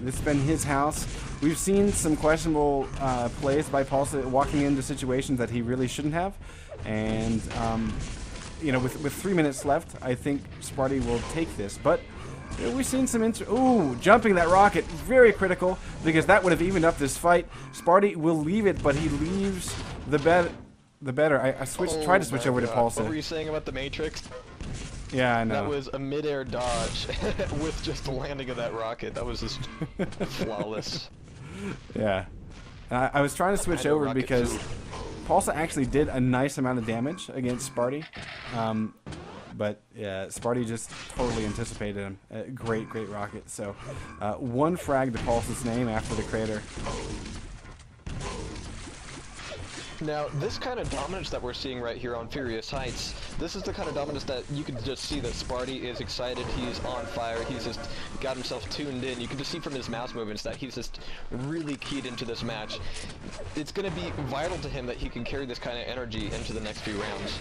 This has been his house. We've seen some questionable plays by pulseh walking into situations that he really shouldn't have. And, you know, with 3 minutes left, I think spart1e will take this. But we've seen some ooh, jumping that rocket, very critical, because that would have evened up this fight. spart1e will leave it, but he leaves the better. I tried to switch over to pulseh. What were you saying about the Matrix? Yeah, I know. That was a mid-air dodge with just the landing of that rocket. That was just flawless. Yeah. I was trying to switch over because pulseh actually did a nice amount of damage against spart1e. But yeah, spart1e just totally anticipated him. Great rocket. So one frag to pulseh's name after the crater. Now, this kind of dominance that we're seeing right here on Furious Heights, this is the kind of dominance that you can just see that spart1e is excited, he's on fire, he's just got himself tuned in. You can just see from his mouse movements that he's just really keyed into this match. It's going to be vital to him that he can carry this kind of energy into the next few rounds.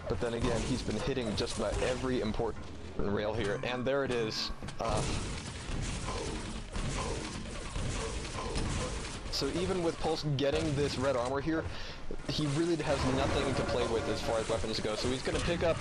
But then again, he's been hitting just about every important rail here, and there it is. So even with pulseh getting this red armor here, he really has nothing to play with as far as weapons go. So he's going to pick up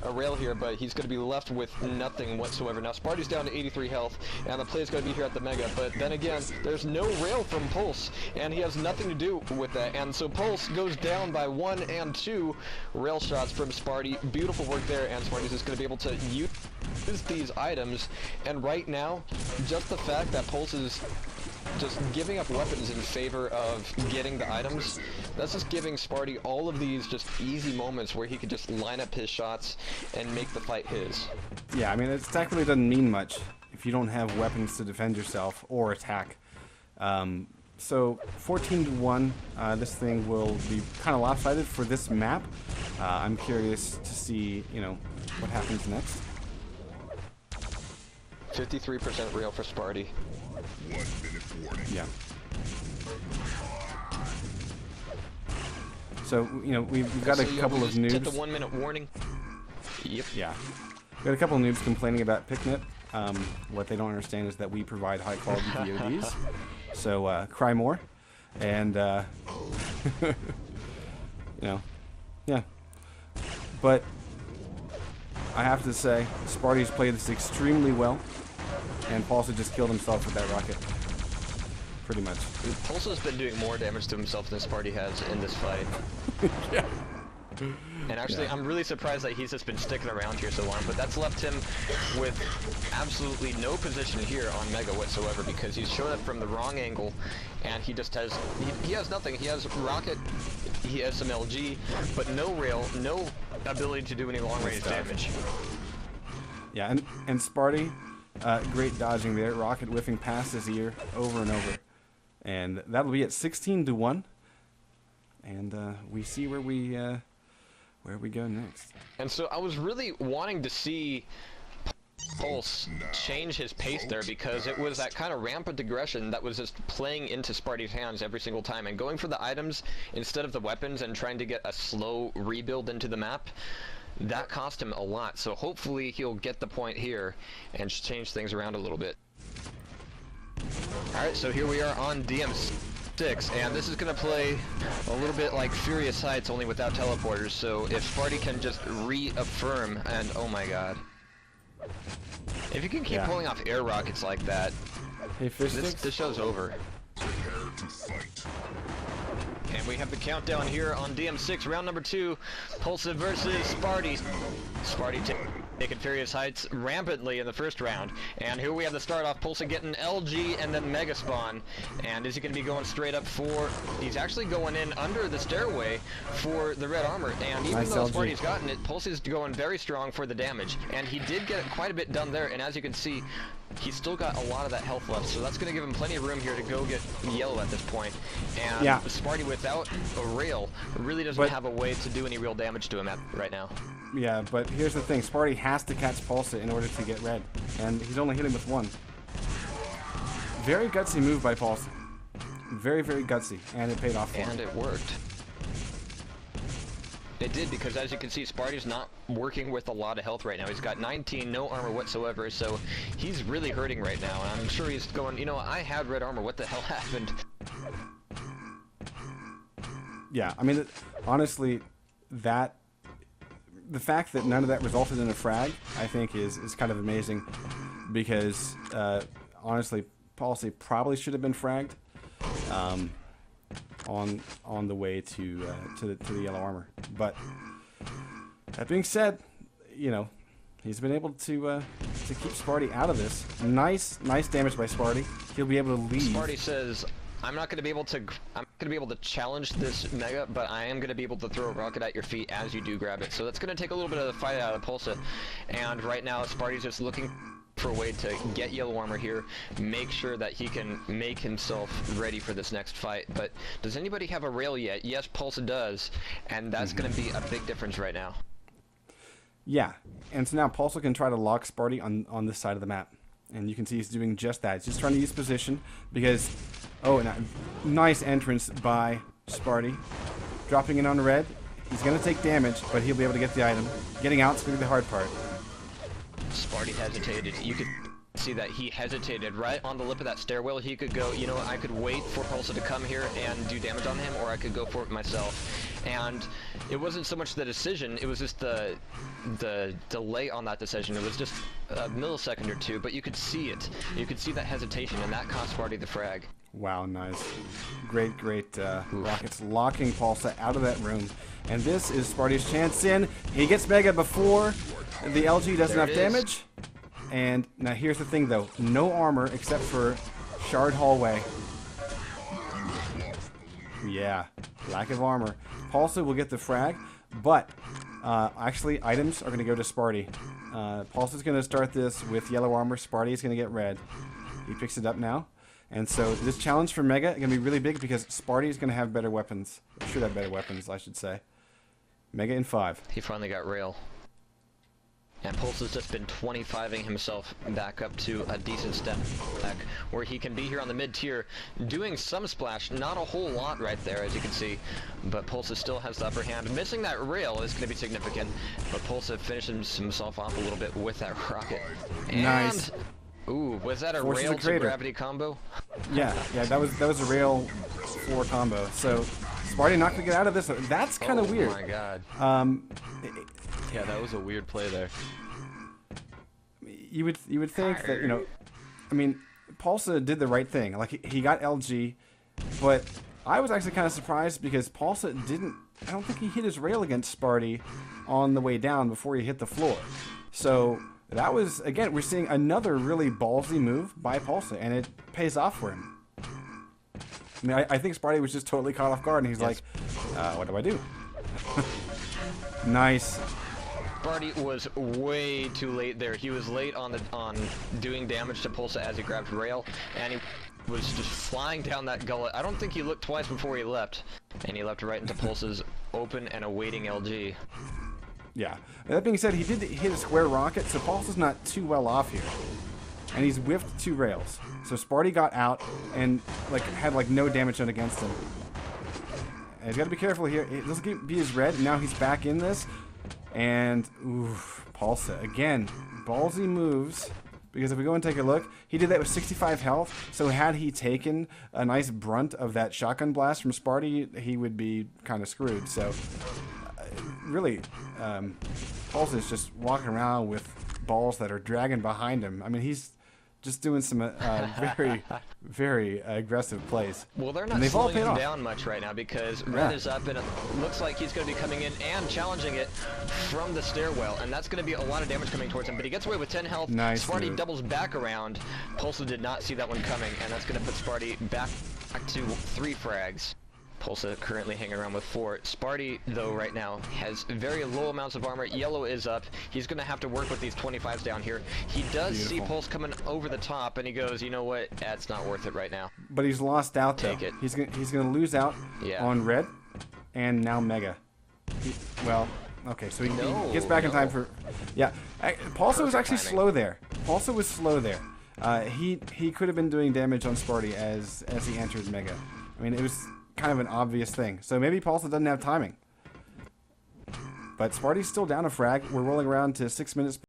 a rail here, but he's going to be left with nothing whatsoever. Now spart1e's down to 83 health, and the play is going to be here at the Mega, but then again, there's no rail from pulseh, and he has nothing to do with that. And so pulseh goes down by 1 and 2 rail shots from spart1e. Beautiful work there, and spart1e's just going to be able to use these items. And right now, just the fact that pulseh is just giving up weapons in favor of getting the items, that's just giving spart1e all of these just easy moments where he can just line up his shots and make the fight his. Yeah, I mean, it technically doesn't mean much if you don't have weapons to defend yourself or attack. So 14-1, this thing will be kind of lopsided for this map. I'm curious to see, you know, what happens next. 53% real for spart1e. Yeah. So, you know, we've got a couple of noobs. Hit the 1 minute warning. Yep. Yeah. We got a couple of noobs complaining about Picnet. What they don't understand is that we provide high quality VODs. So, cry more. And, you know, yeah. But I have to say, spart1e's played this extremely well. And pulseh just killed himself with that rocket. Pretty much. Pulseh's been doing more damage to himself than spart1e has in this fight. Yeah. And actually, I'm really surprised that he's just been sticking around here so long, but that's left him with absolutely no position here on Mega whatsoever, because he's shown up from the wrong angle, and he just has, he has nothing. He has rocket, he has some LG, but no rail, no ability to do any long-range damage. Yeah, and spart1e, great dodging there, rocket whiffing past his ear over and over. And that'll be at 16-1. And we see where we go next. And so I was really wanting to see pulseh change his pace there, because it was that kind of rampant aggression that was just playing into spart1e's hands every single time, and going for the items instead of the weapons and trying to get a slow rebuild into the map. That cost him a lot, so hopefully he'll get the point here and change things around a little bit. Alright, so here we are on DM6, and this is going to play a little bit like Furious Heights, only without teleporters, so if spart1e can just reaffirm, and oh my god. If you can keep pulling off air rockets like that, hey, this show's over. And we have the countdown here on DM6, round number 2, pulseh versus spart1e. spart1e taking Furious Heights rampantly in the first round. And here we have the start off, pulseh getting LG and then Mega Spawn. And is he going to be going straight up for, he's actually going in under the stairway for the red armor. And even though spart1e's gotten it, pulseh's going very strong for the damage. And he did get quite a bit done there, and as you can see, he's still got a lot of that health left, so that's going to give him plenty of room here to go get yellow at this point. And spart1e without a rail really doesn't have a way to do any real damage to him right now. Yeah, but here's the thing, spart1e has to catch pulseh in order to get red, and he's only hitting with 1. Very gutsy move by pulseh. Very, very gutsy, and it paid off for him. And it worked. It did, because as you can see, Spart1e's not working with a lot of health right now. He's got 19, no armor whatsoever, so he's really hurting right now. And I'm sure he's going, you know, I had red armor, what the hell happened? Yeah, I mean, honestly, the fact that none of that resulted in a frag, I think, is kind of amazing, because honestly, pulseh probably should have been fragged on the way to the yellow armor. But that being said, you know, he's been able to keep Spart1e out of this. Nice damage by Spart1e. He'll be able to leave. Spart1e says, I'm not going to be able to challenge this Mega, but I am going to be able to throw a rocket at your feet as you do grab it. So that's going to take a little bit of the fight out of pulseh. And right now, Spart1e's just looking for a way to get yellow armor here, make sure that he can make himself ready for this next fight. But does anybody have a rail yet? Yes, pulseh does, and that's going to be a big difference right now. Yeah, and so now pulseh can try to lock Spart1e on this side of the map. And you can see he's doing just that. He's just trying to use position because, oh, nice entrance by Spart1e. Dropping in on red. He's going to take damage, but he'll be able to get the item. Getting out's going to be the hard part. Spart1e hesitated. You could see that he hesitated right on the lip of that stairwell. He could go, you know, I could wait for pulseh to come here and do damage on him, or I could go for it myself. And it wasn't so much the decision, it was just the delay on that decision. It was just a millisecond or two, but you could see it. You could see that hesitation, and that cost Spart1e the frag. Wow, nice. Great rockets locking pulseh out of that room. And this is Spart1e's chance in. He gets Mega before the LG does enough damage. And now here's the thing, though. No armor except for Shard Hallway. Yeah, lack of armor. pulseh will get the frag, but actually items are going to go to Spart1e. pulseh's going to start this with yellow armor. Spart1e is going to get red. He picks it up now. And so this challenge for Mega is going to be really big because Spart1e is going to have better weapons. Should have better weapons, I should say. Mega in 5. He finally got rail. And pulseh's just been 25ing himself back up to a decent step back where he can be here on the mid-tier doing some splash, not a whole lot right there as you can see, but pulseh still has the upper hand. Missing that rail is going to be significant, but pulseh finishes himself off a little bit with that rocket. And nice. Ooh, was that a Forces rail to gravity combo? Yeah, that was a rail 4 combo. So Spart1e not gonna get out of this. That's kind of weird. Oh my god. Yeah, that was a weird play there. You would think that, you know, I mean, pulseh did the right thing. Like he got LG, but I was actually kind of surprised because pulseh didn't. I don't think he hit his rail against Spart1e on the way down before he hit the floor. So that was, again, we're seeing another really ballsy move by pulseh, and it pays off for him. I mean, I think Spart1e was just totally caught off guard, and he's like, what do I do? Nice. Spart1e was way too late there. He was late on doing damage to pulseh as he grabbed rail, and he was just flying down that gullet. I don't think he looked twice before he left, and he left right into pulseh's open and awaiting LG. Yeah. That being said, he did hit a square rocket, so pulseh's not too well off here. And he's whiffed 2 rails. So Spart1e got out and had no damage done against him. And he's got to be careful here. This will be his red. Now he's back in this. And, oof, pulseh. Again, ballsy moves. Because if we go and take a look, he did that with 65 health. So had he taken a nice brunt of that shotgun blast from Spart1e, he would be kind of screwed. So really, pulseh is just walking around with balls that are dragging behind him. I mean, he's just doing some very, very aggressive plays. Well, they're not slowing him down much right now because red is up and it looks like he's going to be coming in and challenging it from the stairwell, and that's going to be a lot of damage coming towards him, but he gets away with 10 health. Nice Spart1e doubles back around. pulseh did not see that one coming, and that's going to put Spart1e back to 3 frags. pulseh currently hanging around with 4. Spart1e, though, right now has very low amounts of armor. Yellow is up. He's going to have to work with these 25s down here. He does see pulseh coming over the top, and he goes, you know what? That's not worth it right now. But he's lost out, though. Take it. He's gonna lose out on red, and now Mega. Well, okay, so he gets back in time for... Yeah, pulseh was actually slow there. pulseh was slow there. He could have been doing damage on Spart1e as he entered Mega. I mean, it was kind of an obvious thing. So maybe pulseh doesn't have timing. But spart1e's still down a frag. We're rolling around to 6 minutes.